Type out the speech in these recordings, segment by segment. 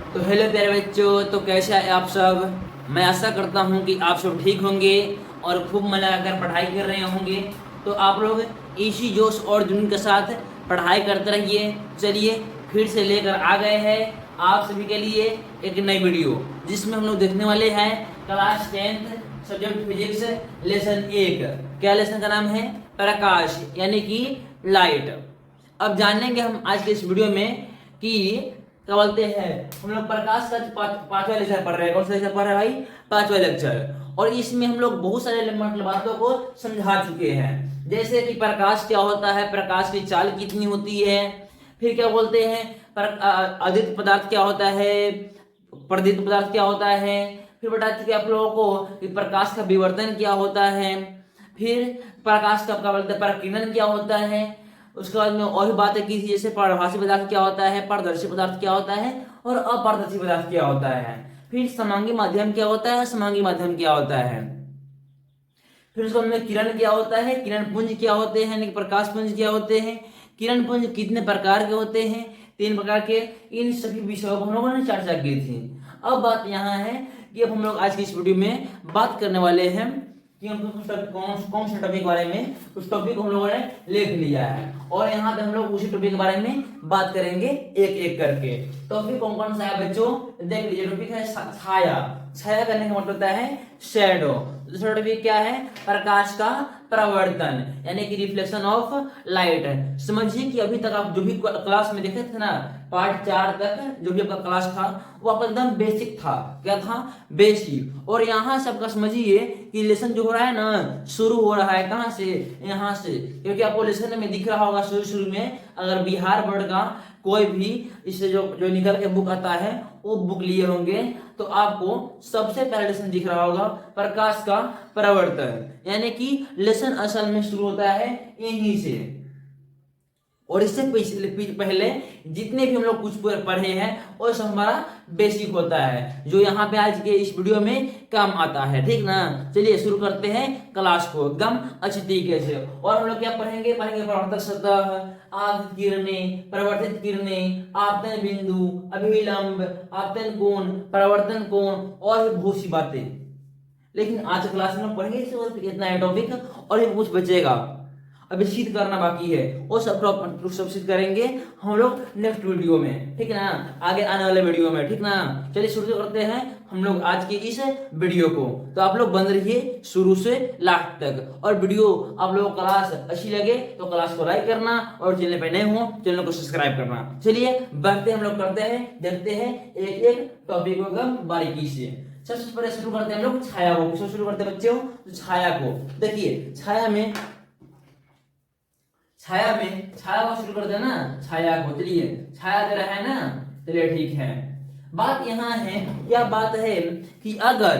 तो हेलो प्यारे बच्चों, तो कैसे हैं आप सब। मैं आशा करता हूं कि आप सब ठीक होंगे और खूब मन लगाकर पढ़ाई कर रहे होंगे। तो आप लोग इसी जोश और जुनून के साथ पढ़ाई करते रहिए। चलिए फिर से लेकर आ गए हैं आप सभी के लिए एक नई वीडियो, जिसमें हम लोग देखने वाले हैं class 10th subject physics lesson 1। क्या लेसन का नाम है? प्रकाश यानी कि लाइट। अब जानेंगे हम आज के इस वीडियो में कि क्या बोलते हैं, हम लोग प्रकाश का पांचवा लेक्चर पढ़ रहे हैं। कौन सा लेक्चर पढ़ रहे हैं भाई? पांचवा लेक्चर। और इसमें हम लोग बहुत सारे मतलब बातों को समझा चुके हैं, जैसे कि प्रकाश क्या होता है, प्रकाश की चाल कितनी होती है, फिर क्या बोलते हैं अदित पदार्थ क्या होता है, प्रदीप्त पदार्थ क्या होता है, फिर बता चुके आप लोगों को कि प्रकाश का विवर्तन क्या होता है, फिर प्रकाश का क्या बोलते हैं प्रकीर्णन क्या होता है। उसके बाद में और भी बातें की थी, जैसे पारभासी पदार्थ क्या होता है, पारदर्शी पदार्थ क्या होता है और अपारदर्शी पदार्थ क्या होता है। फिर समांगी माध्यम क्या होता है, समांगी माध्यम क्या होता है। फिर उसके बाद में किरण क्या होता है, किरण पुंज क्या होते हैं, यानी कि प्रकाश पुंज क्या होते हैं, किरण पुंज कितने प्रकार के होते हैं, 3 प्रकार के। इन सभी विषयों को हम लोगों ने चर्चा की थी। अब बात यहाँ है कि अब हम लोग आज की इस वीडियो में बात करने वाले हैं कि हम कौन कौन से टॉपिक के बारे में, उस टॉपिक को हम लोगों ने लिख लिया है और यहाँ पे हम लोग उसी टॉपिक के बारे में बात करेंगे एक एक करके। टॉपिक कौन कौन सा है बच्चों, देख लीजिए। टॉपिक है छाया। छाया करने का मतलब होता है शैडो। दूसरा टॉपिक क्या है? प्रकाश का प्रवर्तन यानी कि रिफ्लेक्शन ऑफ लाइट। समझिए कि अभी तक आप जो भी क्लास में देखे थे ना, पार्ट 4 तक जो भी आपका क्लास था वो आपका एकदम बेसिक था। क्या था? बेसिक। और यहाँ से आपका समझिए कि लेसन जो हो रहा है ना, शुरू हो रहा है कहाँ से? यहाँ से। क्योंकि आपको लेसन में दिख रहा होगा शुरू शुरू में, अगर बिहार बोर्ड का कोई भी इससे जो जो निकल के बुक आता है वो बुक लिए होंगे तो आपको सबसे पहला लेसन दिख रहा होगा प्रकाश का प्रवर्तन, यानी कि लेसन असल में शुरू होता है यहीं से। और इससे पहले जितने भी हम लोग कुछ पढ़े हैं वो सब हमारा बेसिक होता है, जो यहाँ पे आज के इस वीडियो में काम आता है। ठीक ना? चलिए शुरू करते हैं क्लास को एकदम अच्छी तरीके से। और हम लोग क्या पढ़ेंगे? प्रवर्तक सतह, आपतित किरणें, परिवर्तित किरणें, आपतन बिंदु, अभिलंब, आपतन कोण, परावर्तन कोण और भी बहुत सी बातें। लेकिन आज क्लास में हम पढ़ेंगे इतना है टॉपिक, और भी कुछ बचेगा अभी सिद्ध करना बाकी है, वो सब सिद्ध करेंगे हम लोग नेक्स्ट वीडियो में। ठीक है ना? आगे आने वाले वीडियो में। ठीक ना? चलिए शुरू करते हैं हम लोग आज की इस वीडियो को। तो आप लोग बन रहिए शुरू से लास्ट तक, और वीडियो आप लोगों को क्लास अच्छी लगे तो क्लास को लाइक करना, और चैनल पे नए हो चैनल को सब्सक्राइब करना। चलिए बढ़ते हम लोग करते हैं, देखते हैं एक एक टॉपिक को एकदम बारीकी से। सबसे पहले शुरू करते हैं हम लोग छाया को। किसको शुरू करते हैं बच्चों? तो छाया को। देखिए छाया को शुरू करते हैं ना, छाया को। चलिए छाया दे रहा है ना, चलिए ठीक है। बात यहाँ है, क्या बात है कि अगर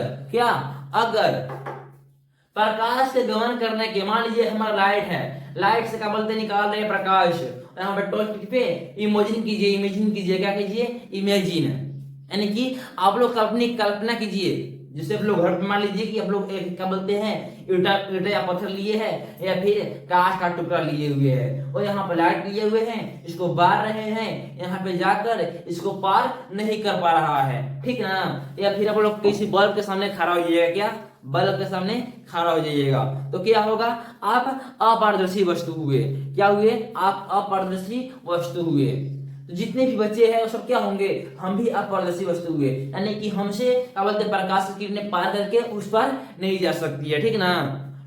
प्रकाश से गमन करने के, मान लीजिए हमारा लाइट है, लाइट से क्या बोलते निकाल रहे हैं प्रकाश, यहाँ पे टॉपिक पे इमेजिन कीजिए, क्या कीजिए? इमेजिन। यानी कि आप लोग अपनी कल्पना कीजिए, जैसे आप लोग घर पे मान लीजिए कि आप लोग एक क्या बोलते हैं ईटा या पत्थर लिए हैं, या फिर कांच का टुकड़ा लिए हुए हैं, और यहाँ पर लाइट लिए हुए हैं, इसको बार रहे हैं, यहाँ पे जाकर इसको पार नहीं कर पा रहा है। ठीक ना? या फिर आप लोग किसी बल्ब के सामने खड़ा हो जाइएगा, क्या बल्ब के सामने खड़ा हो जाइएगा तो क्या होगा? आप अपारदर्शी वस्तु हुए। क्या हुए? आप अपारदर्शी वस्तु हुए। तो जितने भी बच्चे हैं वो सब क्या होंगे? हम भी अपारदर्शी वस्तु हुए, यानी कि हमसे क्या बोलते हैं प्रकाश की किरणें पार करके उस पर नहीं जा सकती है। ठीक ना?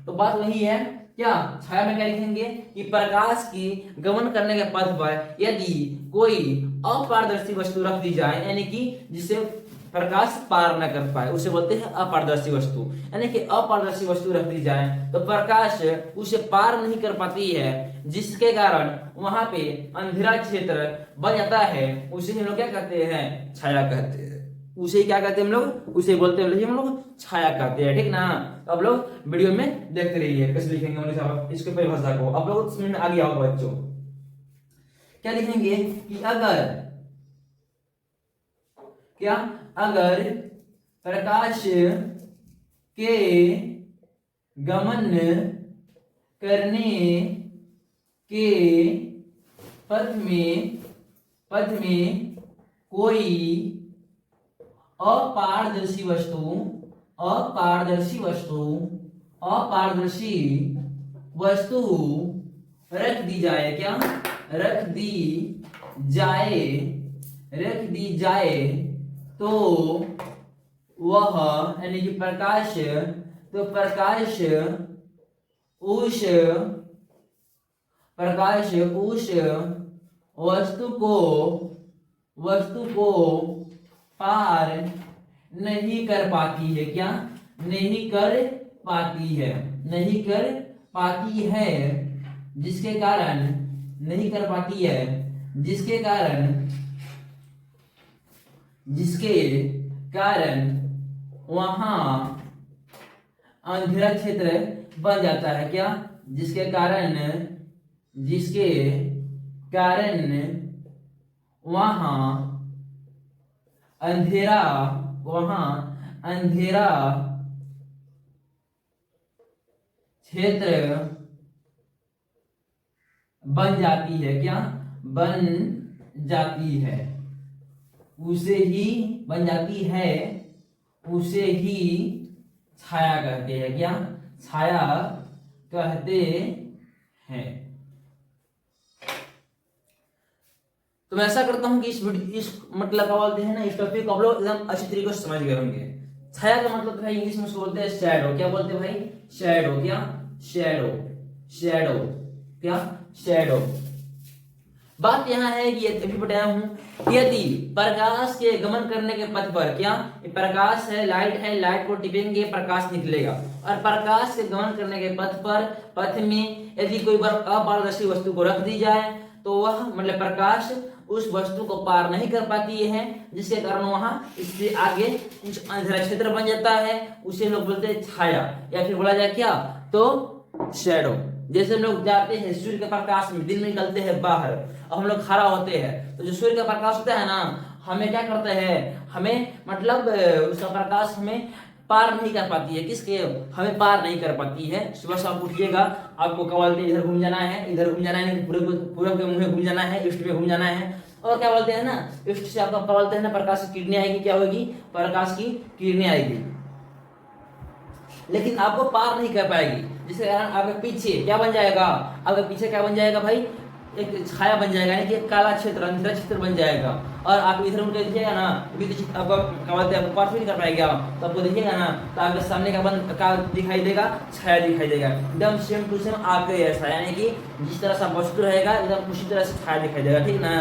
तो बात वही है। क्या छाया में क्या लिखेंगे कि प्रकाश की गमन करने के पथ पर यदि कोई अपारदर्शी वस्तु रख दी जाए, यानी कि जिसे प्रकाश पार न कर पाए, उसे बोलते हैं अपारदर्शी वस्तु। यानी कि अपारदर्शी वस्तु रख दी जाए तो प्रकाश उसे पार नहीं कर पाती है, जिसके कारण वहां पे अंधेरा क्षेत्र बन जाता है। उसे हम लोग क्या कहते हैं? छाया कहते हैं। उसे क्या कहते हैं हम लोग? उसे बोलते हैं हम लोग छाया कहते हैं। ठीक ना? तो आप लोग वीडियो में देखते रहिए कैसे लिखेंगे इसके परिभाषा को। आप लोग समझ में आ गया होगा बच्चों। क्या लिखेंगे कि अगर प्रकाश के गमन करने के पथ में कोई अपारदर्शी वस्तु, अपारदर्शी वस्तु, अपारदर्शी वस्तु रख दी जाए, क्या रख दी जाए, रख दी जाए तो वह यानी कि प्रकाश, तो प्रकाश उस वस्तु को पार नहीं कर पाती है, क्या नहीं कर पाती है, नहीं कर पाती है, जिसके कारण नहीं कर पाती है, जिसके कारण वहां अंधेरा क्षेत्र बन जाता है, क्या जिसके कारण वहां अंधेरा क्षेत्र बन जाती है, क्या बन जाती है, उसे ही बन जाती है, उसे ही छाया कहते हैं, क्या छाया कहते हैं। तो मैं ऐसा करता हूं कि इस मतलब क्या बोलते हैं ना, इस टॉपिक को आप लोग एकदम अच्छी तरीके से समझ गए होंगे। छाया का मतलब भाई इंग्लिश में बोलते हैं शैडो, क्या बोलते हैं भाई शैडो, क्या शैडो, शैडो, क्या शैडो। बात यहाँ है कि अभी बताया हूं, यदि प्रकाश के गमन करने के पथ पर, क्या प्रकाश है, लाइट को टिपेंगे प्रकाश निकलेगा, और प्रकाश के गमन करने के पथ में यदि कोई अपारदर्शी वस्तु को रख दी जाए तो वह मतलब प्रकाश उस वस्तु को पार नहीं कर पाती है, जिसके कारण वहां इससे आगे कुछ अंधेरा क्षेत्र बन जाता है, उसे लोग बोलते हैं छाया, या फिर बोला जाए क्या तो शैडो। जैसे लोग जाते हैं सूर्य के प्रकाश में, दिन में निकलते हैं बाहर और हम लोग खड़ा होते हैं, तो जो सूर्य का प्रकाश होता है ना, हमें क्या करते हैं, हमें मतलब उसका प्रकाश हमें पार नहीं कर पाती है, किसके हमें पार नहीं कर पाती है। सुबह से आप उठिएगा, आपको क्या बोलते हैं इधर घूम जाना है, इधर घूम जाना है, पूरब के मुंह में घूम जाना है, ईस्ट में घूम जाना है, और क्या बोलते हैं ना ईस्ट से आपका क्या बोलते हैं ना प्रकाश की किरणें आएगी, क्या होगी प्रकाश की किरणें आएगी, लेकिन आपको पार नहीं कर पाएगी, जिसके कारण आपके पीछे क्या बन जाएगा, आपके पीछे क्या बन जाएगा भाई, एक छाया बन जाएगा, यानी कि एक काला क्षेत्र, अंधेरा क्षेत्र बन जाएगा, और आप इधर उधर देखिएगा ना, आपको क्या बोलते हैं पार नहीं कर पाएगा, तो आपको देखिएगा ना तो आपके सामने क्या दिखाई देगा, छाया दिखाई देगा, एकदम सेम टू सेम आपके ऐसा, यानी कि जिस तरह से वस्तु रहेगा एकदम उसी तरह से छाया दिखाई देगा, ठीक ना।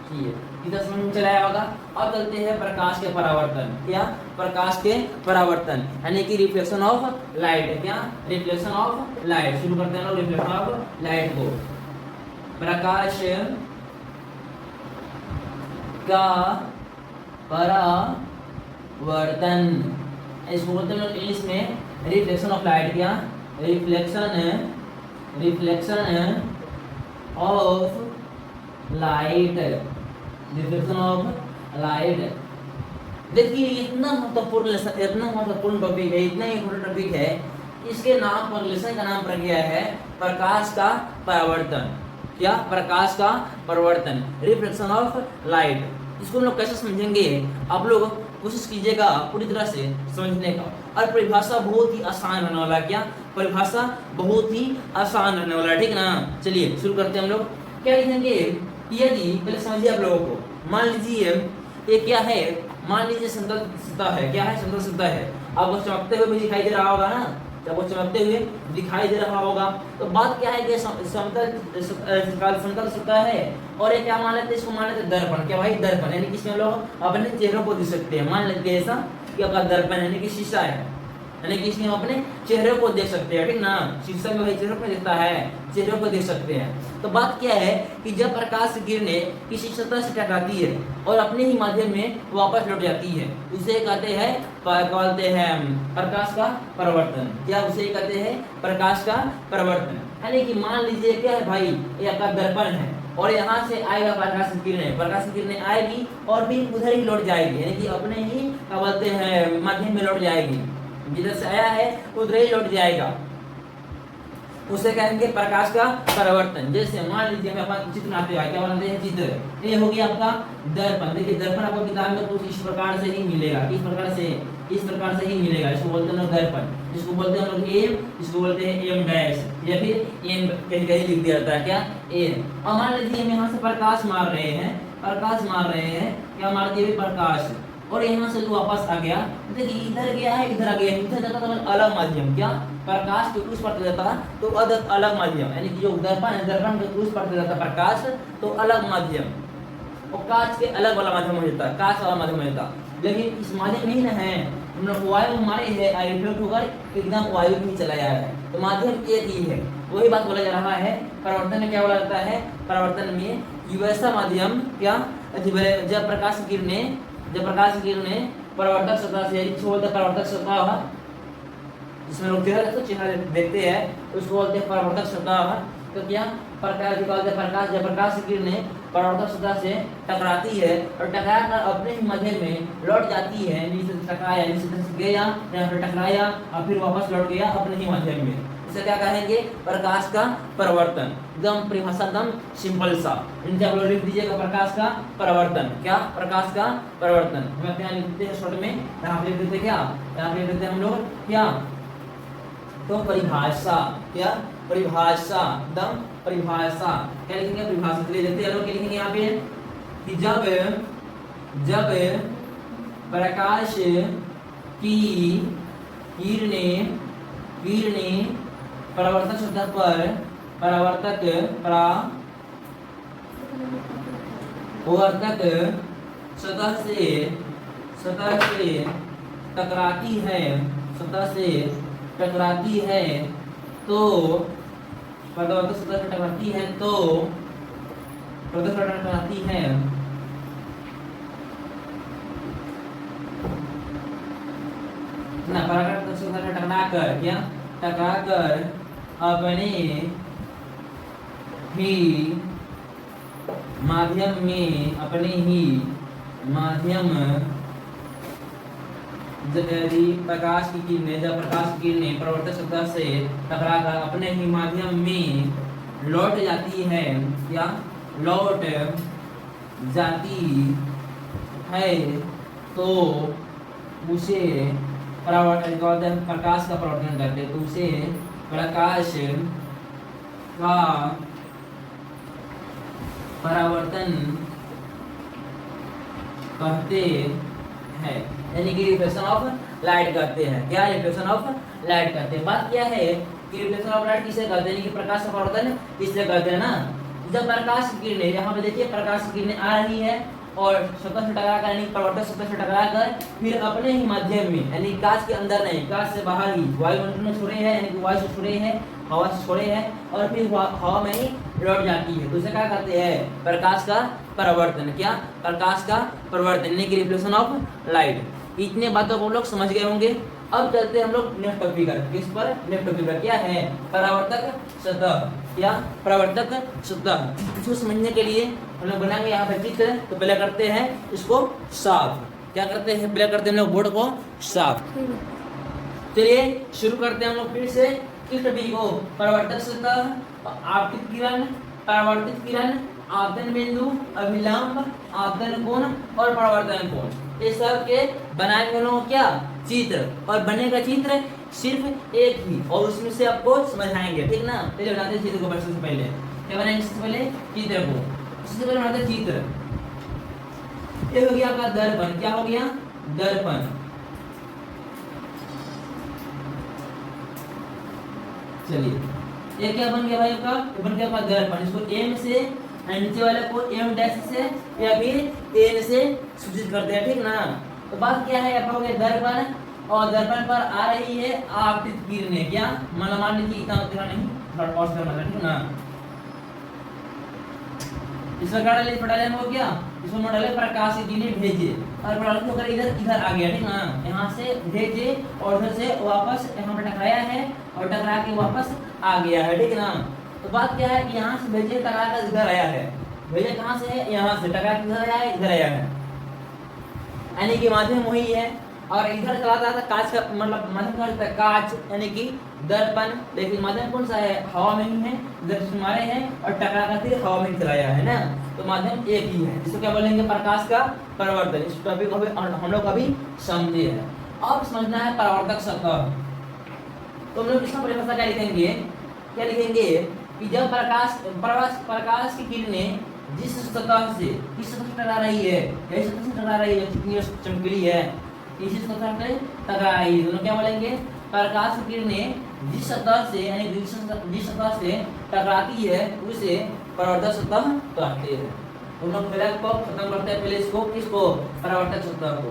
ठीक है, इधर समझ में चलाया होगा। अब चलते हैं प्रकाश के परावर्तन, क्या प्रकाश के परावर्तन यानी कि रिफ्लेक्शन ऑफ लाइट, क्या रिफ्लेक्शन ऑफ लाइट। शुरू करते हैं रिफ्लेक्शन ऑफ लाइट को। प्रकाश का परावर्तन, इसको बोलते हैं इंग्लिश में रिफ्लेक्शन ऑफ लाइट, क्या reflection of light, reflection of light. देखिए इतना महत्वपूर्ण टॉपिक है, इतना इम्पोर्टेंट टॉपिक है, इसके नाम पर लेसन का नाम रख गया है प्रकाश का परावर्तन, क्या प्रकाश का परावर्तन, रिफ्लेक्शन ऑफ लाइट। इसको हम लोग कैसे समझेंगे, आप लोग कोशिश कीजिएगा पूरी तरह से समझने का, और परिभाषा बहुत ही आसान रहने वाला, क्या परिभाषा बहुत ही आसान रहने वाला, ठीक ना। चलिए शुरू करते हैं हम लोग। क्या लिखेंगे, यदि पहले समझिए आप लोगों को, मान लीजिए ये क्या है, मान लीजिए समतल सतह है, क्या है समतल सतह है, आपको चमकते हुए भी दिखाई दे रहा होगा ना, जब वो चमकते हुए दिखाई दे रहा होगा, तो बात क्या है कि समतल सतह है, और ये क्या मान लेते हैं, इसको मान लेते हैं दर्पण, क्या भाई दर्पण, यानी कि इसमें लोग अपने चेहरों को देख सकते हैं, मान लेते हैं ऐसा कि आपका दर्पण यानी कि शीशा है, यानी कि इसमें हम अपने चेहरे को देख सकते हैं, ठीक ना। शीशा में भाई चेहरे को दिखता है, चेहरे को देख सकते हैं। तो बात क्या है कि जब प्रकाश की किरणें किसी सतह से टकराती है और अपने ही माध्यम में वापस लौट जाती है, उसे कहते हैं प्रकाश का परावर्तन, क्या उसे कहते हैं प्रकाश का परावर्तन। यानी कि मान लीजिए क्या है भाई, ये आपका दर्पण है और यहाँ से आएगा प्रकाश की किरणें आएगी और भी उधर ही लौट जाएगी, यानी कि अपने ही क्या बोलते हैं माध्यम में लौट जाएगी, जिधर से आया है उधर ही लौट जाएगा। उसे कहेंगे प्रकाश का परावर्तन। जैसे मान लीजिए हम अपना चित्र बनाते हैं, क्या बनाते हैं, चित्र। ये हो गया आपका दर्पण। देखिए दर्पण आपको किताब में कुछ इस प्रकार से ही मिलेगा, इस प्रकार से ही मिलेगा। इसको बोलते हैं दर्पण, इसको बोलते हैं हम लोग एम, इसको बोलते हैं एम डैश, या फिर एम कहीं कहीं लिख दिया जाता है क्या, एम। और मान लीजिए हम यहाँ से प्रकाश मार रहे हैं, क्या मार दिए प्रकाश, और यहाँ से जो वापस आ गया, देखिए इधर गया है, इधर आ गया, इधर जाता तो अलग माध्यम, क्या प्रकाश के उस पर जाता तो अलग माध्यम, यानी कि जो दर्पण है, दर्पण के उस पर जाता प्रकाश तो अलग माध्यम, और कांच के अलग वाला माध्यम हो जाता, कांच वाला माध्यम हो जाता। लेकिन इस माध्यम में ही ना है, हम लोग वायु हमारे है, रिफ्लेक्ट होकर एकदम वायु में चला जाया है, तो माध्यम एक ही है। वही बात बोला जा रहा है परावर्तन में, क्या बोला जाता है परावर्तन में, कि वैसा माध्यम क्या, जब प्रकाश किरणें परावर्तक सतह से, इसको बोलते हैं परावर्तक सतह, जिसमें लोग चेहरा देखते हैं उसको बोलते हैं परावर्तक सतह। तो क्या प्रकाश जब प्रकाश की किरणें परावर्तक सतह से टकराती है और टकराकर अपने ही मध्य में लौट जाती है, नीचे टकराया, नीचे गया, फिर टकराया और फिर वापस लौट गया अपने ही मध्यम में, इसे क्या कहेंगे प्रकाश का परावर्तन। एकदम परिभाषा एकदम सिंपल सा, इनसे आप लोग लिख दीजिएगा प्रकाश का परावर्तन, क्या प्रकाश का परावर्तन। हम यहाँ लिखते हैं शॉर्ट में, यहाँ पे लिख देते क्या, यहाँ पे लिख देते हैं हम लोग क्या, तो परिभाषा, क्या परिभाषा, एकदम परिभाषा, क्या लिखेंगे परिभाषा ले लेते हैं लोग, क्या लिखेंगे यहाँ पे कि जब प्रकाश की किरणें परावर्तक सतह पर परावर्तक सतह से टकराती है, तो परावर्तक सतह से टकराती है तो ना, परावर्तक सतह से टकराकर, क्या टकराकर अपने ही माध्यम जब प्रकाश की किरणें परावर्तक सतह से टकराकर अपने ही माध्यम में लौट जाती है, क्या लौट जाती है, तो उसे प्रकाश का परावर्तन करते हैं, तो उसे प्रकाश का परावर्तन कहते हैं, यानी कि रिफ्लेक्शन ऑफ लाइट कहते हैं, क्या रिफ्लेक्शन ऑफ लाइट कहते हैं। बात क्या है कि रिफ्लेक्शन ऑफ लाइट किसे कहते हैं, कि प्रकाश का परावर्तन किससे कहते हैं ना, जब प्रकाश की किरणें, यहाँ पे देखिए प्रकाश की किरणें आ रही है और सतह से टकराकर, यानी परावर्तक सतह से टकराकर फिर अपने ही माध्यम में, यानी कांच के अंदर नहीं, कांच से बाहर ही वायुमंडल में छोड़े हैं, यानी कि वायु से छोड़े हैं, हवा से छोड़े हैं, और फिर हवा में ही लौट जाती है, तो उसे क्या कहते हैं प्रकाश का परावर्तन, क्या प्रकाश का परावर्तन, यानी कि रिफ्लेक्शन ऑफ लाइट। इतने बातों को लोग समझ गए होंगे। अब चलते हैं हम लोग नेक्स्ट टॉपिक पर, किस पर, नेक्स्ट टॉपिक पर, क्या है परावर्तक सतह, क्या परावर्तक सतह। इसको समझने के लिए हम लोग बनाएंगे यहाँ पे चित्र, तो पहले करते हैं इसको साफ, क्या करते हैं पहले करते हैं हम लोग बोर्ड को साफ। चलिए शुरू करते हैं हम लोग फिर से इस टॉपिक को, परावर्तक सतह, आपतित किरण, परावर्तित किरण, आपतन बिंदु, अभिलंब, आपतन कोण और परावर्तन कोण, ये सब के बनाएंगे हम लोग क्या चित्र, और बनेगा चित्र सिर्फ एक ही, और उसमें से आपको समझाएंगे, ठीक ना। पहले बनाते हैं चित्र को, सबसे पहले क्या बनाएंगे, सबसे पहले चित्र को, सबसे पहले बनाते हैं चित्र। ये हो गया आपका दर्पण, क्या हो गया दर्पण, चलिए ये क्या बन गया भाई आपका, बन गया आपका दर्पण। इसको एम से, नीचे वाले को एम डैश से या फिर एन से सूचित करते हैं, ठीक ना। तो बात क्या है, आपका हो गया दर्पण, और दर्पण पर आ रही है आपतित किरणें, क्या मान लीजिए इतना नहीं, और ठीक ना। इसमें क्या डाले, डाले हो गया, इसमें डाले प्रकाश की किरणें भेजे, और प्रकाश होकर इधर आ गया, ठीक ना, यहाँ से भेजे और उधर से वापस यहाँ पर टकराया है और टकरा के वापस आ गया है, ठीक ना। तो बात क्या है कि यहाँ से भेजे टकरा कर इधर आया है, भेजे कहाँ से है, यहाँ से टकरा के इधर आया है, यानी कि माध्यम वही है, और इधर चला था कांच का, मतलब माध्यम का कांच, यानी कि दर्पण, लेकिन माध्यम कौन सा है, हवा में ही है, दर्पण मारे हैं और टकरा कर फिर हवा में चलाया है ना, तो माध्यम एक ही है, जिसको क्या बोलेंगे, प्रकाश का परावर्तन। इस टॉपिक को हम लोग अभी समझे हैं। अब समझना है परावर्तक सतह। तो हम लोग इसका परिभाषा क्या लिखेंगे, कि जब प्रकाश की किरणें जिस सतह से किस सतह से टकरा रही है, कैसी सतह से टकरा रही है, कितनी चमकीली है, इसी सतह से टकरा रही है, तो क्या बोलेंगे, प्रकाश की किरणें जिस सतह से यानी जिस सतह से टकराती है उसे परावर्तक सतह कहते हैं। तो हम लोग पहले को खत्म करते हैं, पहले इसको किसको, परावर्तक सतह को।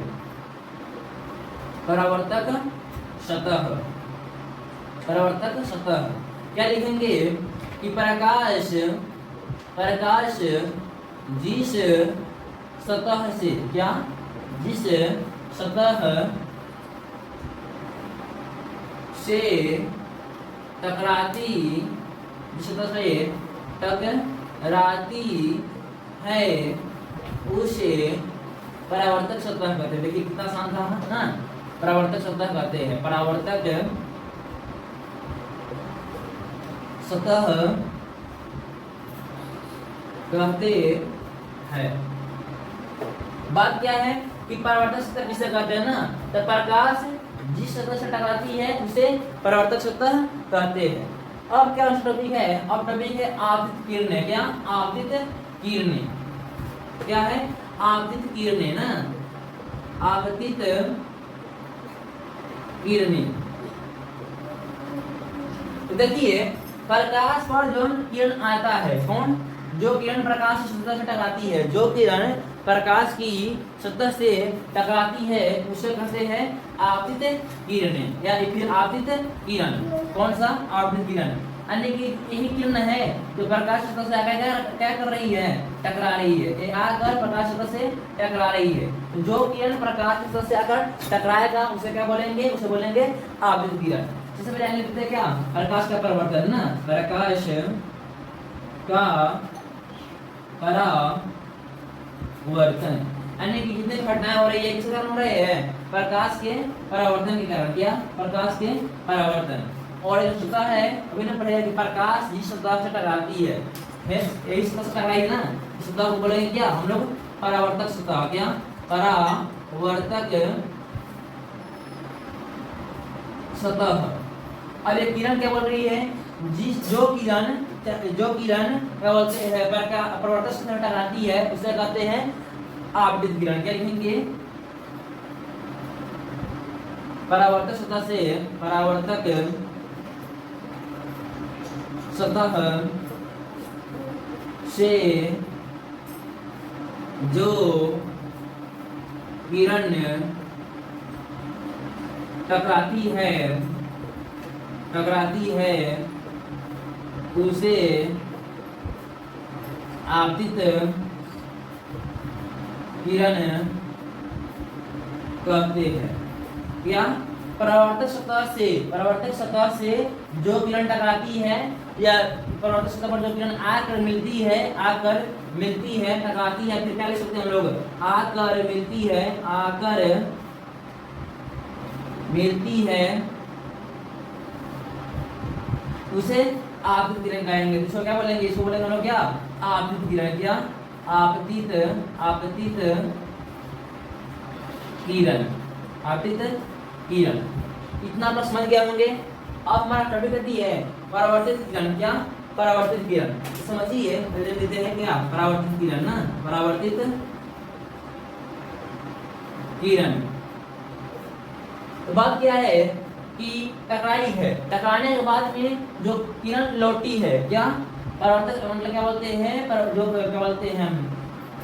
परावर्तक सतह क्या लिखेंगे कि प्रकाश जिस सतह से क्या, जिस सतह से टकराती है उसे परावर्तक सतह कहते हैं। देखिए कितना आसान था ना, परावर्तक सतह कहते हैं, परावर्तक सतह कहते हैं। बात क्या है कि परावर्तक सतह किसे कहते हैं ना, तो प्रकाश जिस सतह से टकराती है उसे परावर्तक सतह कहते हैं। अब क्या टॉपिक है, अब टॉपिक है आपतित किरणें। क्या, आपतित किरणें क्या है, आपतित किरणें ना, आपतित किरणें। तो देखिए प्रकाश पर जो किरण आता है, कौन, जो किरण प्रकाश की सतह से टकराती है, जो किरण प्रकाश की सतह से टकराती है उसे कहते हैं आपतित किरणें या फिर आपतित किरण। कौन सा, आपतित किरण, यानी कि यही किरण है जो प्रकाश सतह से आकर क्या कर रही है, टकरा रही है, ये आकर प्रकाश सतह से टकरा रही है। तो जो किरण प्रकाश सतह से आकर टकराएगा उसे क्या बोलेंगे, उसे बोलेंगे आपतित किरण। सबसे पहले लिखते हैं क्या, प्रकाश का परावर्तन ना, प्रकाश का परावर्तन, यानी कि जितने घटनाएं हो रही है किस कारण हो रहे हैं, प्रकाश के परावर्तन के कारण। क्या, प्रकाश के परावर्तन। और जो सतह है अभी ना पढ़ेगा कि प्रकाश जिस सतह से टकराती है, यही सतह से टकराई ना, इस सतह को बोलेंगे क्या हम लोग, परावर्तक सतह। क्या, परावर्तक सतह। अब ये किरण क्या बोल रही है, जो किरण क्या बोलते हैं, परावर्तक सतह टकराती है उसे कहते हैं आपतित किरण। क्या लिखेंगे, परावर्तक सतह से जो किरण टकराती है उसे आपतित किरण कहते हैं। क्या, परावर्तक सतह से जो किरण टकराती है या परावर्तक सतह पर जो किरण आकर मिलती है टकराती है, फिर क्या लिख सकते हैं हम लोग, आकर मिलती है उसे आपतित किरण कहेंगे। इसको क्या बोलेंगे, इसको बोलेंगे हम लोग क्या, आपतित किरण। क्या, आपतित किरण। इतना आप समझ गए होंगे। अब हमारा टॉपिक है परावर्तित किरण। क्या, परावर्तित किरण समझिए, देते हैं क्या, परावर्तित किरण ना, परावर्तित किरण। तो बात क्या है कि टकराई है, टकराने के बाद में जो किरण लौटी है, क्या, परावर्तक मतलब क्या बोलते हैं, जो क्या बोलते हैं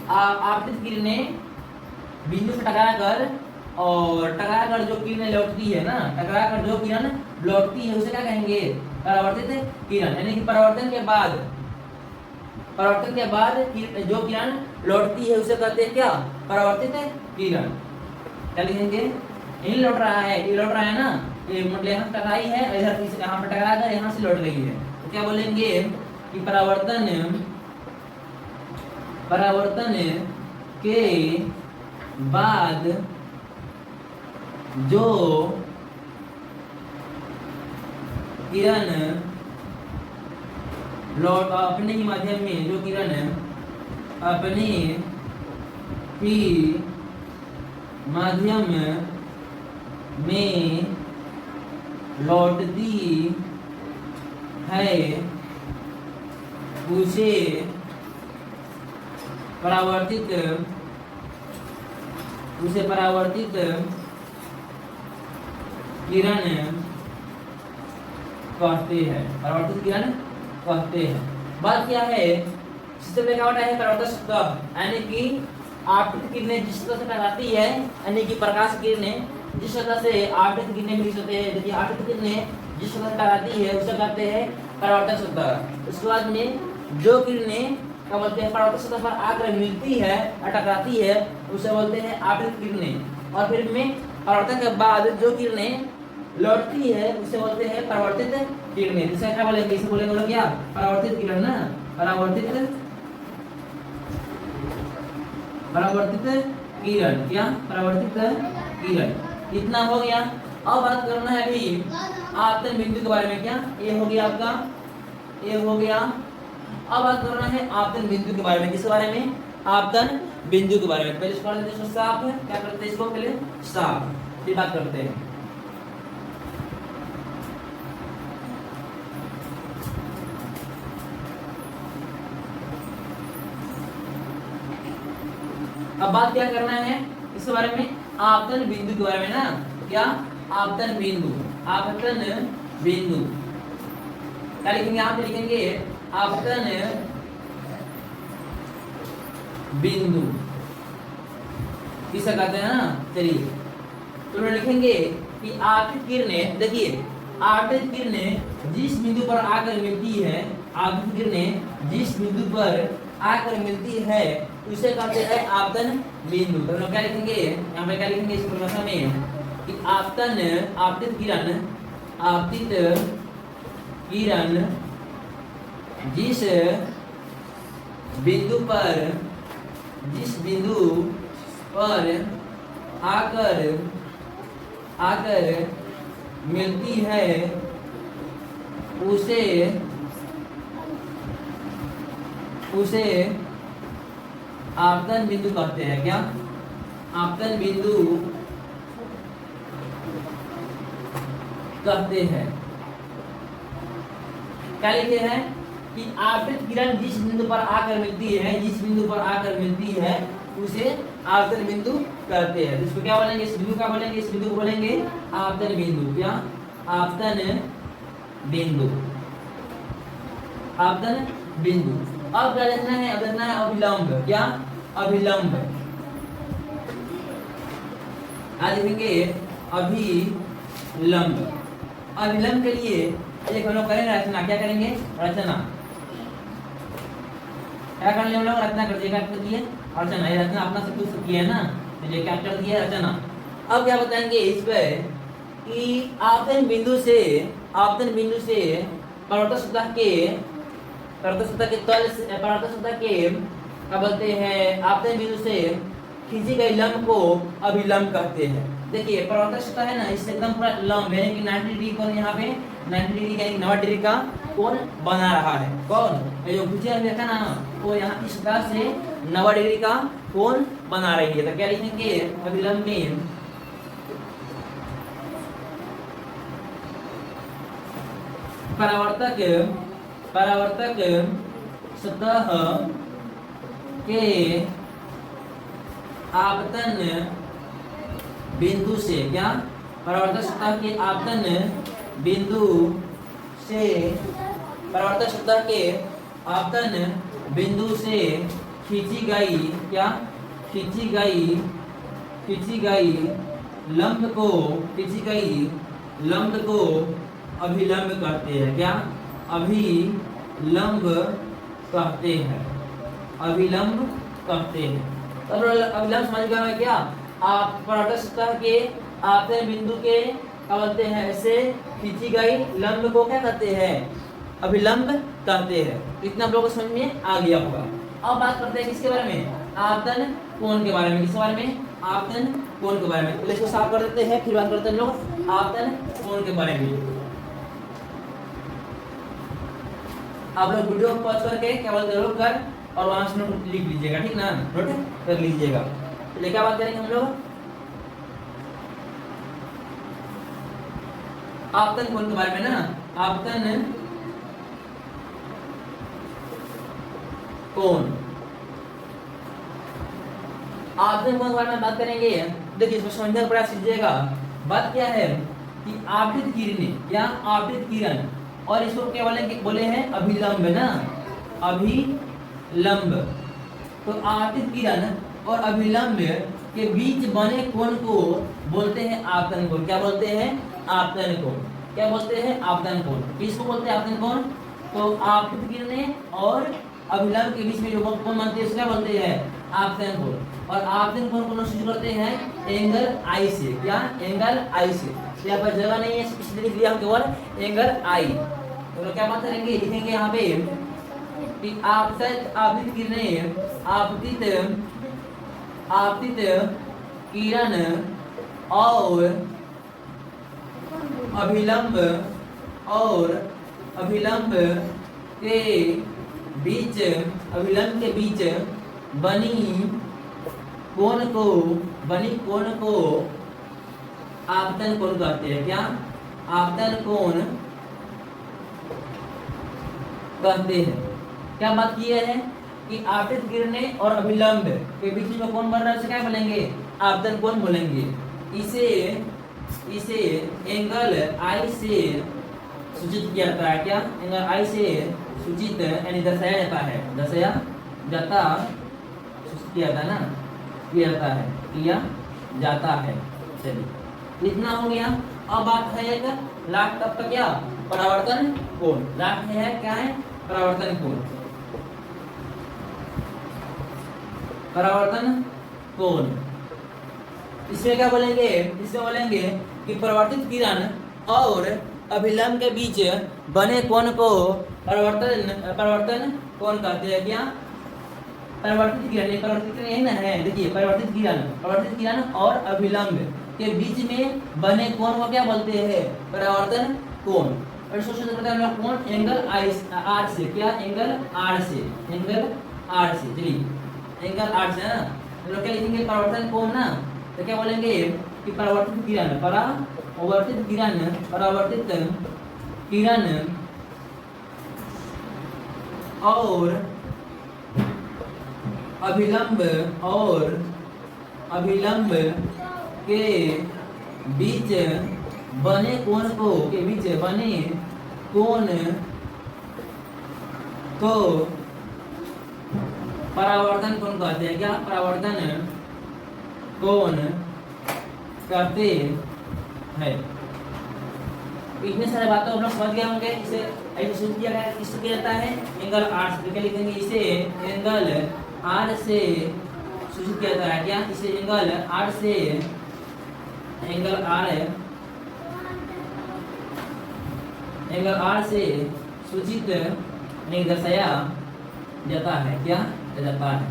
आपतित किरणें बिंदु से टकराकर जो किरणें लौटती है ना, टकराकर जो किरण लौटती है उसे क्या कहेंगे, परावर्तित किरण। यानी कि परावर्तन के बाद जो किरण लौटती है उसे कहते हैं क्या, परावर्तित किरण। क्या लिखेंगे, यही लौट रहा है, ये लौट रहा है ना, ये मतलब यहाँ टकराई है, इधर यहाँ पर टकरा कर यहाँ से लौट रही है, तो क्या बोलेंगे कि परावर्तन के बाद जो किरण लौट अपने ही माध्यम में, जो किरण अपने ही माध्यम में लौटती है उसे परावर्तित किरण कहते हैं। परावर्तित किरण कहते हैं। बात क्या है, सिस्टम में क्या होता है, परावर्तक सतह, यानी कि आपतित किरणें जिस सतह से टकराती है, यानी कि प्रकाश किरणें जिस सतह से आपतित किरणें मिल सकते हैं, देखिए आपतित किरणें जिस सतह से टकराती है उसे कहते हैं परावर्तक सतह। उसके बाद में जो किरणें क्या बोलते हैं, परावर्तक सतह पर आकर मिलती है और टकराती है उसे बोलते हैं आपतित किरणें। और फिर में परावर्तन के बाद जो किरणें लौटती है उसे बोलते हैं परावर्तित किरणें। जिसे क्या बोलेंगे, इसे बोलेंगे लोग क्या, परावर्तित किरण ना, परावर्तित किरण, क्या परावर्तित किरण। इतना हो गया। अब बात करना है अभी आपतन बिंदु के बारे में। क्या ये हो गया आपका, ये हो गया। अब बात करना है आपतन बिंदु के बारे में। किस बारे में, आपतन बिंदु के बारे में। पहले इसको करते हैं साफ, क्या करते हैं इसको पहले साफ, फिर बात करते हैं। अब बात क्या करना है इसके बारे में, आपतन बिंदु के बारे में ना। क्या, आपतन बिंदु, आपतन बिंदु क्या लिखेंगे, यहाँ पे लिखेंगे आपतन बिंदु, किसे कहते हैं ना। चलिए तो लिखेंगे कि आपतित किरणें, देखिए आपतित किरणें जिस बिंदु पर आकर मिलती है, आपतित किरणें जिस बिंदु पर आकर मिलती है उसे कहते हैं आपतन बिंदु। तो हम क्या लिखेंगे, यहाँ पे क्या लिखेंगे इस परिभाषा में कि आपतन, आपतित किरण, आपतित किरण जिस बिंदु पर आकर मिलती है उसे आपतन बिंदु कहते हैं। क्या, आपतन बिंदु कहते हैं। क्या लिखे हैं कि आपतित किरण जिस बिंदु पर आकर मिलती है, उसे आपतन बिंदु कहते हैं। इसको क्या बोलेंगे, इस बिंदु का बोलेंगे, इस बिंदु को बोलेंगे आपतन बिंदु। क्या, आपतन बिंदु, आपतन बिंदु। अब क्या देखना है, अब देखना है अभिलंब। क्या, अभिलंब। आज लिखेंगे अभिलंब। अभिलंब के लिए एक हम लोग करेंगे रचना। क्या करेंगे, रचना। क्या कर हम लोग, रचना कर दिए, रचना। ये रचना अपना सब कुछ किया है ना, तो ये क्या कर दिया, रचना। अब क्या बताएंगे इस पे कि आपतन बिंदु से परावर्तक सतह के तल से, परावर्तक सतह के क्या बोलते हैं, आपतन बिंदु से खींची गई लंब को अभिलंब कहते हैं। देखिए परावर्तक सतह है ना, इससे एकदम पूरा लंब यानी कि 90 डिग्री कोण, यहाँ पे 90 डिग्री यानी 90 डिग्री का कोण बना रहा है। कौन, ये जो भुजा देखा ना, वो यहाँ इस सतह से 90 डिग्री का कोण बना रही है। तो क्या लिखेंगे, अभिलंब में परावर्तक सतह के आपतन बिंदु से, क्या, परावर्तक सतह के आपतन बिंदु से, परावर्तक सतह के आपतन बिंदु से खींची गई, क्या, खींची गई लंब को अभिलंब कहते हैं। क्या, अभिलंब कहते हैं, अभिलंब कहते हैं। अब अभिलंब समझ गए हैं क्या, आप परावर्तक सतह के आपतन बिंदु के क्या बोलते हैं, ऐसे खींची गई लंब को क्या कहते हैं, अभिलंब कहते हैं। इतना आप लोगों को समझ में आ गया होगा। अब बात करते हैं किसके बारे में, आपतन कोण के बारे में। किसके बारे में, आपतन कोण के बारे में। पहले इसको साफ कर देते हैं, फिर बात करते हैं लोग आपतन कोण के बारे में। आप लोग वीडियो को पॉज करके क्या बोलते हैं, रोक कर और वहां से नोट लिख लीजिएगा, ठीक ना, नोट कर लीजिएगा। चलिए क्या बात करेंगे हम लोग, आपतन कोण के बारे में ना, आपतन कोण, आपतन कोण के बारे में बात करेंगे। देखिए इसको समझने का प्रयास कीजिएगा। बात क्या है कि आपतित किरणें, क्या आपतित किरण, और इसको क्या बोले हैं अभिलंब ना, अभिलंब। तो आपतित किरण और अभिलंब के बीच बने कोण को बोलते हैं आपतन कोण। क्या बोलते हैं, आपतन कोण। क्या बोलते हैं, आपतन कोण। किसको बोलते हैं, आपतन कोण। तो आपतित किरणें और अभिलंब के बीच में जो कोण बनते हैं उसको क्या बोलते हैं, आपतन कोण। और आपतन कोण को सूचित करते हैं एंगल आई से। क्या, एंगल आई से। यहाँ पर जगह नहीं है इसलिए लिख दिया हम केवल एंगल आई। तो क्या बात करेंगे, लिखेंगे यहाँ पे कि आपतित किरणें, आपतित किरण और अभिलंब के बीच, अभिलंब के बीच बनी कोण को आपतन कोण कहते हैं। क्या, आपतन कोण कहते हैं। क्या बात की है कि आपतित किरणें और अभिलंब के बीच में कोण बन रहा है उसे क्या बोलेंगे, आपतन कोण बोलेंगे। इसे एंगल आई से सूचित किया जाता है। क्या, एंगल आई से सूचित यानी दर्शाया जाता है, किया जाता है। चलिए इतना हो गया। अब बात है एक लास्ट तब का क्या, परावर्तन कोण। लास्ट में है क्या है, परावर्तन कोण। परावर्तन कोण इसमें क्या बोलेंगे, इसमें बोलेंगे कि परावर्तित किरण और अभिलंब के बीच बने कोण को परावर्तन कोण कहते हैं। क्या, परिवर्तित किरण यही ना है। देखिए परिवर्तित किरण और अभिलंब के बीच में बने कोण को क्या बोलते हैं, परावर्तन कोण। और सोचते हैं हम लोग कोण एंगल आर से। क्या, एंगल आर से, चलिए एंगल आर से ना हम लोग क्या लिखेंगे, परावर्तन कोण ना। तो क्या बोलेंगे कि परावर्तित किरण और अभिलंब के बीच बने कोण को परावर्तन कोण कहते हैं। क्या, परावर्तन कोण कहते हैं। इतने सारे बातों हम लोग समझ गए होंगे। इसे ऐसे सूचित किया गया, किससे किया जाता है, एंगल आर से। क्या लिखेंगे, इसे एंगल आर से सूचित किया जाता है। क्या, इसे एंगल आर से सूचित नहीं दर्शाया जाता है। क्या जाता है,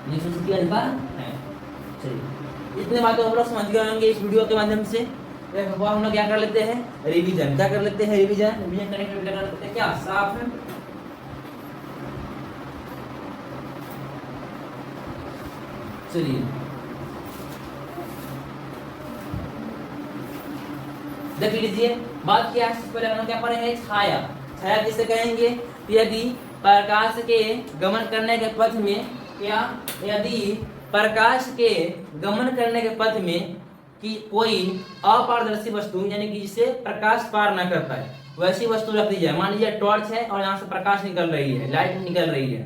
नहीं सूचित किया जाता है। चलिए इतने बातें हम लोग समझ गए होंगे इस वीडियो के माध्यम से। हम लोग क्या कर लेते हैं, रिवीजन। क्या कर लेते हैं, रिवीजन करने के लिए कर लेते हैं क्या, साफ है। चलिए देख लीजिए, बात क्या है, पहले हम क्या पढ़ेंगे, छाया। छाया किसे कहेंगे, यदि प्रकाश के गमन करने के पथ में, क्या, यदि प्रकाश के गमन करने के पथ में कि कोई अपारदर्शी वस्तु यानी कि जिसे प्रकाश पार न कर पाए वैसी वस्तु रख दी जाए। मान लीजिए टॉर्च है और यहाँ से प्रकाश निकल रही है, लाइट निकल रही है,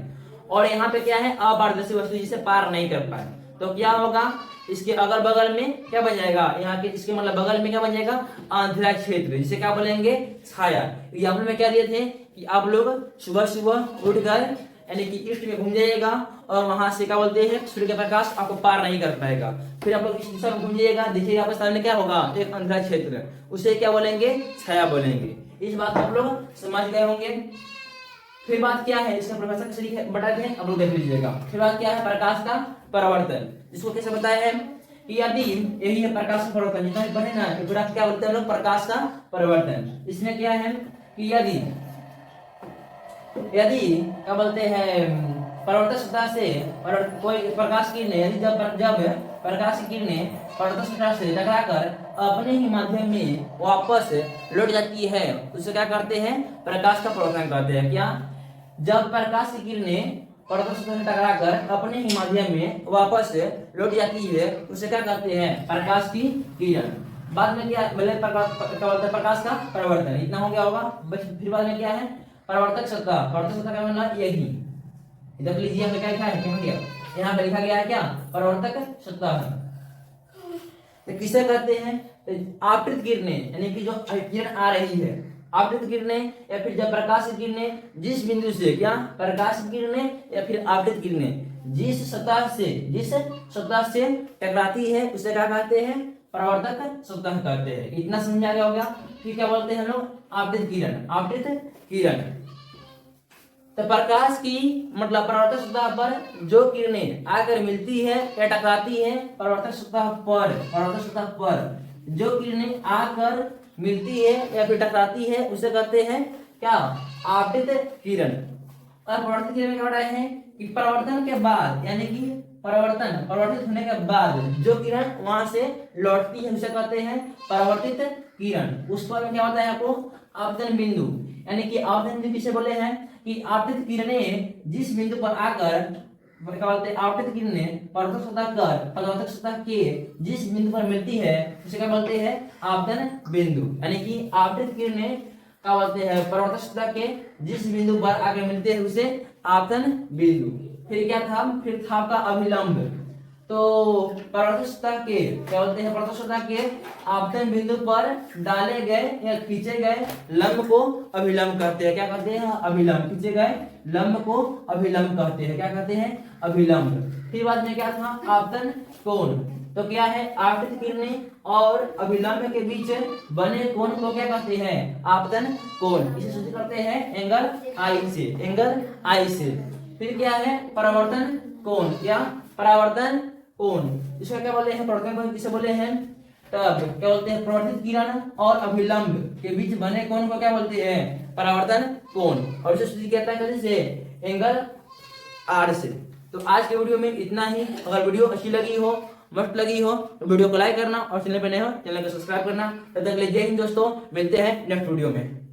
और यहाँ पे क्या है, अपारदर्शी वस्तु जिसे पार नहीं कर पाए, तो क्या होगा, इसके अगल बगल में क्या बन जाएगा, यहाँ के इसके मतलब बगल में क्या बन जाएगा, अंधेरा क्षेत्र, जिसे क्या बोलेंगे, छाया। यहाँ में क्या दिए थे कि आप लोग सुबह सुबह उठकर यानी कि ईस्ट में घूम जाइएगा और वहां से क्या बोलते हैं, सूर्य का प्रकाश आपको पार नहीं कर पाएगा। फिर आप लोग इस दिशा में घूम जाइएगा, देखिएगा आपके सामने क्या होगा, एक अंधेरा क्षेत्र, उसे क्या बोलेंगे, छाया बोलेंगे। इस बात को आप लोग समझ गए होंगे। फिर बात क्या है, इसका प्रोफेसर कैसे बताते हैं, आप लोग देख लीजिएगा। फिर बात क्या है, प्रकाश का परावर्तन, जिसको कैसे बताया है कि यदि यही है प्रकाश का परावर्तन, जितना भी पढ़े ना, तो क्या बोलते हैं लोग, प्रकाश का परावर्तन। इसमें क्या है कि यदि यदि क्या बोलते हैं परावर्तक सतह से कोई प्रकाश किरणें यदि जब प्रकाश की किरणें परावर्तक सतह से टकराकर अपने ही माध्यम में वापस लौट जाती है, उसे क्या करते हैं? प्रकाश का परावर्तन कहते हैं। क्या? जब प्रकाश की किरणें परावर्तक सतह से टकराकर अपने ही माध्यम में वापस लौट जाती है, उसे क्या कहते हैं? प्रकाश की किरण। बाद में क्या बोले? प्रकाश का परावर्तन। इतना हो गया होगा। फिर बाद में क्या है? परावर्तक सतह। परावर्तक सतह का मतलब यही, देख लीजिए हमने क्या लिखा है, क्या लिखा? यहाँ पे लिखा गया है क्या? परावर्तक सतह। तो किसे कहते हैं? आपतित किरणें, यानी कि जो किरण आ रही है, आपतित किरणें या फिर जब प्रकाश की किरणें जिस बिंदु से, क्या? प्रकाश की किरणें या फिर आपतित किरणें जिस सतह से टकराती है, उसे क्या कहते हैं? परावर्तक सतह कहते हैं। इतना समझा गया होगा। फिर क्या बोलते हैं हम लोग? आपतित किरण। आपतित किरण तो प्रकाश की मतलब परावर्तक सतह पर जो किरणें आकर मिलती है या टकराती है, परावर्तक सतह पर जो किरणें आकर मिलती है या फिर टकराती है, उसे कहते हैं क्या? आपतित किरण। और परावर्तित किरण में क्या बताया है कि परावर्तन के बाद, यानी कि परावर्तित होने के बाद जो किरण वहां से लौटती है, उसे कहते हैं परावर्तित किरण। उस पर क्या होता है आपको? आपतन बिंदु। यानी कि आपतन बिंदु किसे बोले हैं? कि आपतित किरणें जिस बिंदु पर आकर क्या बोलते हैं? आपतित किरणें परावर्तक सतह के जिस बिंदु पर मिलती है, उसे क्या बोलते हैं? आपतन बिंदु। यानी कि आपतित किरणें क्या बोलते हैं? परावर्तक सतह के जिस बिंदु पर आकर मिलते हैं, उसे आपतन बिंदु। फिर क्या था? फिर था आपका अभिलंब। तो परावर्तक सतह के क्या बोलते हैं? परावर्तक सतह के आपतन बिंदु पर डाले गए या खींचे गए लंब को अभिलंब कहते हैं। क्या कहते हैं? अभिलंब। खींचे गए लंब को अभिलंब कहते हैं। क्या कहते हैं? अभिलंब। फिर बाद में क्या था? आपतन कोण। तो क्या है? आपतित किरणें और अभिलंब के बीच बने कोण को क्या कहते हैं? आपतन कोण। इसे सूचित करते हैं एंगल आई से। एंगल आई से। फिर क्या है? परावर्तन कोण। क्या? परावर्तन कोण। इसका क्या बोलते हैं? परावर्तन कोण किसे बोले हैं? तब क्या बोलते हैं? परावर्तित किरण और अभिलंब के बीच बने कोण को क्या बोलते हैं? परावर्तन कोण। और इसे सूचित करता है कैसे? एंगल आर से। तो आज के वीडियो में इतना ही। अगर वीडियो अच्छी लगी हो, मस्त लगी हो, तो वीडियो को लाइक करना और चैनल पे नए हो चैनल को सब्सक्राइब करना। तब तक के लिए जय हिंद दोस्तों, मिलते हैं नेक्स्ट वीडियो में।